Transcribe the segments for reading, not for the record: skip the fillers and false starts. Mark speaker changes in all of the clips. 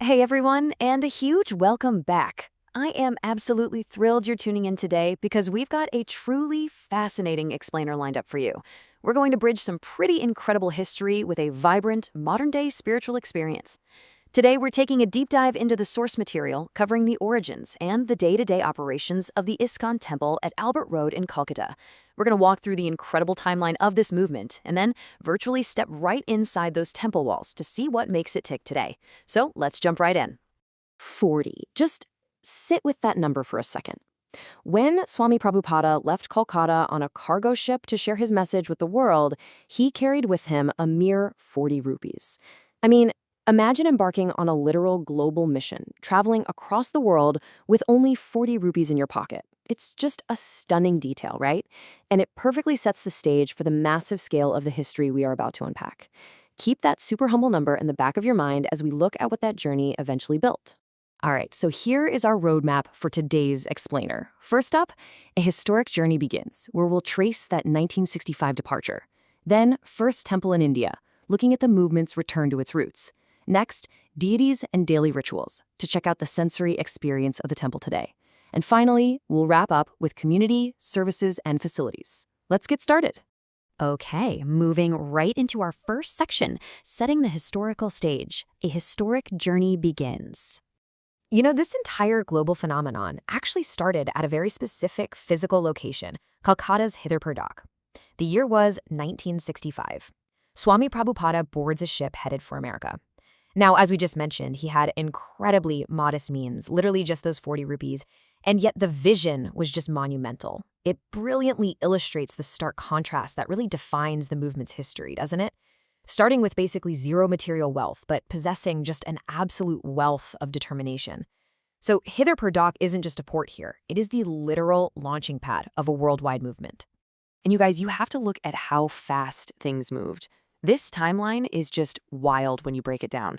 Speaker 1: Hey everyone, and a huge welcome back. I am absolutely thrilled you're tuning in today because we've got a truly fascinating explainer lined up for you. We're going to bridge some pretty incredible history with a vibrant, modern-day spiritual experience. Today, we're taking a deep dive into the source material, covering the origins and the day-to-day operations of the ISKCON Temple at Albert Road in Kolkata. We're going to walk through the incredible timeline of this movement and then virtually step right inside those temple walls to see what makes it tick today. So let's jump right in. 40. Just sit with that number for a second. When Swami Prabhupada left Kolkata on a cargo ship to share his message with the world, he carried with him a mere 40 rupees. I mean, imagine embarking on a literal global mission, traveling across the world with only 40 rupees in your pocket. It's just a stunning detail, right? And it perfectly sets the stage for the massive scale of the history we are about to unpack. Keep that super humble number in the back of your mind as we look at what that journey eventually built. All right, so here is our roadmap for today's explainer. First up, a historic journey begins, where we'll trace that 1965 departure. Then, first temple in India, looking at the movement's return to its roots. Next, deities and daily rituals, to check out the sensory experience of the temple today. And finally, we'll wrap up with community, services, and facilities. Let's get started. Okay, moving right into our first section, setting the historical stage. A historic journey begins. You know, this entire global phenomenon actually started at a very specific physical location, Kolkata's Hidderpur Dock. The year was 1965. Swami Prabhupada boards a ship headed for America. Now, as we just mentioned, he had incredibly modest means, literally just those 40 rupees, and yet the vision was just monumental. It brilliantly illustrates the stark contrast that really defines the movement's history, doesn't it? Starting with basically zero material wealth, but possessing just an absolute wealth of determination. So Hidderpur Dock isn't just a port here. It is the literal launching pad of a worldwide movement. And you guys, you have to look at how fast things moved. This timeline is just wild when you break it down.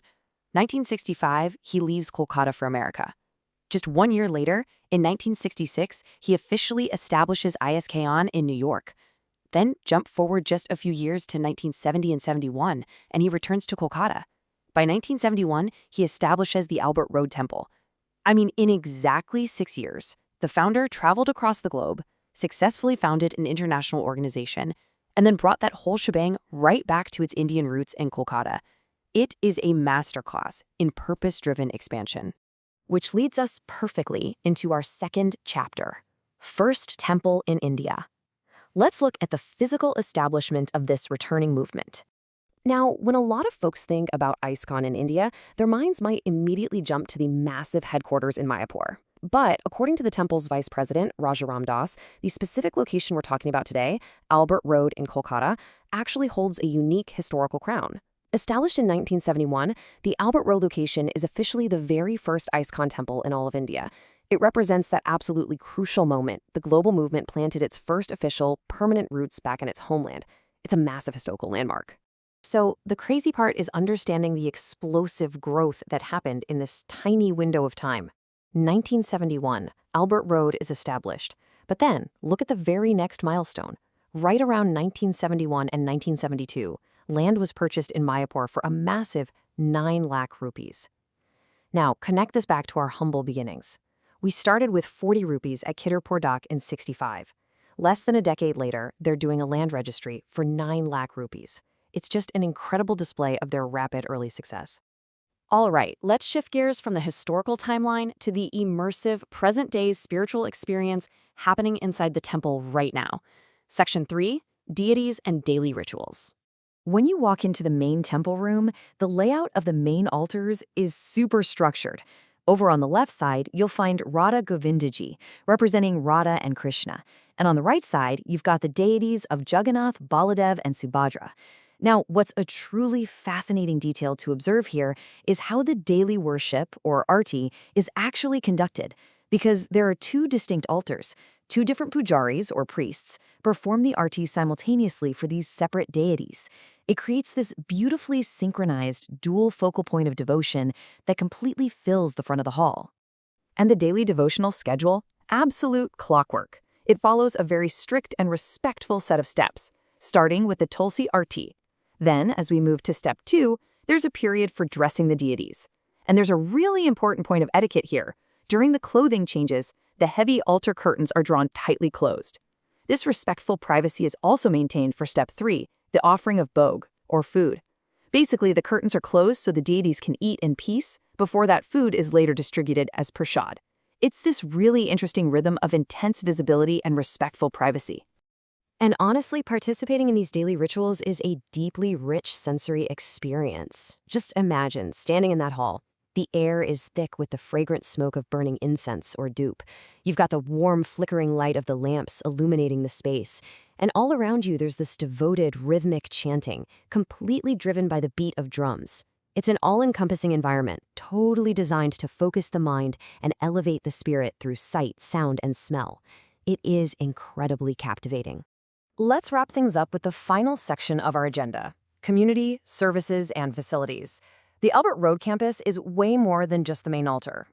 Speaker 1: 1965, he leaves Kolkata for America. Just 1 year later, in 1966, he officially establishes ISKCON in New York. Then jump forward just a few years to 1970 and 71, and he returns to Kolkata. By 1971, he establishes the Albert Road Temple. I mean, in exactly 6 years, the founder traveled across the globe, successfully founded an international organization, and then brought that whole shebang right back to its Indian roots in Kolkata. It is a masterclass in purpose-driven expansion. Which leads us perfectly into our second chapter, First Temple in India. Let's look at the physical establishment of this returning movement. Now, when a lot of folks think about ISKCON in India, their minds might immediately jump to the massive headquarters in Mayapur. But according to the temple's vice president, Rajaram Das, the specific location we're talking about today, Albert Road in Kolkata, actually holds a unique historical crown. Established in 1971, the Albert Road location is officially the very first ISKCON temple in all of India. It represents that absolutely crucial moment the global movement planted its first official, permanent roots back in its homeland. It's a massive historical landmark. So the crazy part is understanding the explosive growth that happened in this tiny window of time. 1971, Albert Road is established. But then, look at the very next milestone. Right around 1971 and 1972, land was purchased in Mayapur for a massive 9 lakh rupees. Now, connect this back to our humble beginnings. We started with 40 rupees at Hidderpur Dock in 65. Less than a decade later, they're doing a land registry for 9 lakh rupees. It's just an incredible display of their rapid early success. All right, let's shift gears from the historical timeline to the immersive present-day spiritual experience happening inside the temple right now. Section 3, Deities and Daily Rituals. When you walk into the main temple room, the layout of the main altars is super structured. Over on the left side, you'll find Radha Govindaji, representing Radha and Krishna. And on the right side, you've got the deities of Jagannath, Baladev, and Subhadra. Now, what's a truly fascinating detail to observe here is how the daily worship, or arti, is actually conducted, because there are 2 distinct altars. 2 different pujaris, or priests, perform the arti simultaneously for these separate deities. It creates this beautifully synchronized dual focal point of devotion that completely fills the front of the hall. And the daily devotional schedule? Absolute clockwork. It follows a very strict and respectful set of steps, starting with the Tulsi Arti. Then, as we move to step 2, there's a period for dressing the deities. And there's a really important point of etiquette here. During the clothing changes, the heavy altar curtains are drawn tightly closed. This respectful privacy is also maintained for step 3, the offering of bhog, or food. Basically, the curtains are closed so the deities can eat in peace before that food is later distributed as prasad. It's this really interesting rhythm of intense visibility and respectful privacy. And honestly, participating in these daily rituals is a deeply rich sensory experience. Just imagine standing in that hall. The air is thick with the fragrant smoke of burning incense or dupe. You've got the warm, flickering light of the lamps illuminating the space. And all around you, there's this devoted, rhythmic chanting, completely driven by the beat of drums. It's an all-encompassing environment, totally designed to focus the mind and elevate the spirit through sight, sound, and smell. It is incredibly captivating. Let's wrap things up with the final section of our agenda: community, services, and facilities. The Albert Road campus is way more than just the main altar.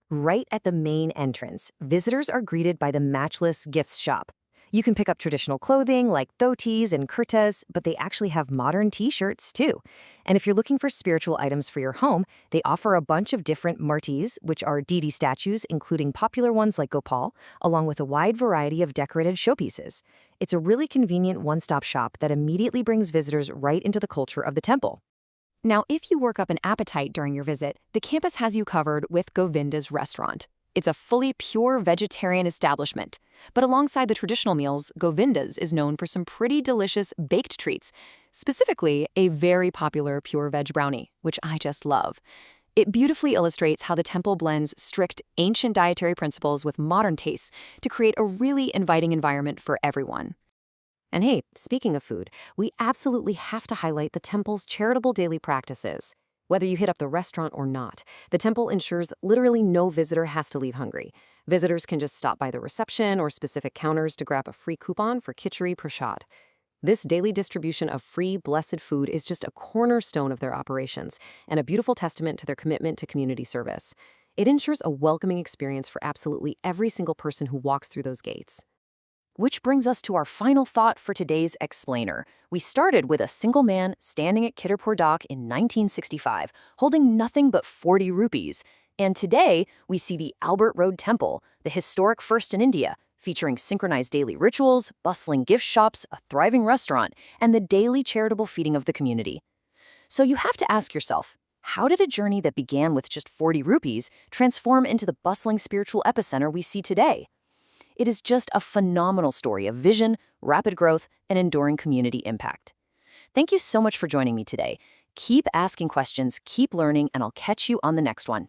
Speaker 1: Right at the main entrance, visitors are greeted by the matchless gifts shop. You can pick up traditional clothing like dhotis and kurtas, but they actually have modern t-shirts too. And if you're looking for spiritual items for your home, they offer a bunch of different murtis, which are deity statues, including popular ones like Gopal, along with a wide variety of decorated showpieces. It's a really convenient one-stop shop that immediately brings visitors right into the culture of the temple. Now, if you work up an appetite during your visit, the campus has you covered with Govinda's restaurant. It's a fully pure vegetarian establishment. But alongside the traditional meals, Govinda's is known for some pretty delicious baked treats, specifically a very popular pure veg brownie, which I just love. It beautifully illustrates how the temple blends strict ancient dietary principles with modern tastes to create a really inviting environment for everyone. And hey, speaking of food, we absolutely have to highlight the temple's charitable daily practices. Whether you hit up the restaurant or not, the temple ensures literally no visitor has to leave hungry. Visitors can just stop by the reception or specific counters to grab a free coupon for khichdi prasad. This daily distribution of free, blessed food is just a cornerstone of their operations and a beautiful testament to their commitment to community service. It ensures a welcoming experience for absolutely every single person who walks through those gates. Which brings us to our final thought for today's explainer. We started with a single man standing at Kitterpur Dock in 1965, holding nothing but 40 rupees. And today, we see the Albert Road Temple, the historic first in India, featuring synchronized daily rituals, bustling gift shops, a thriving restaurant, and the daily charitable feeding of the community. So you have to ask yourself, how did a journey that began with just 40 rupees transform into the bustling spiritual epicenter we see today? It is just a phenomenal story of vision, rapid growth, and enduring community impact. Thank you so much for joining me today. Keep asking questions, keep learning, and I'll catch you on the next one.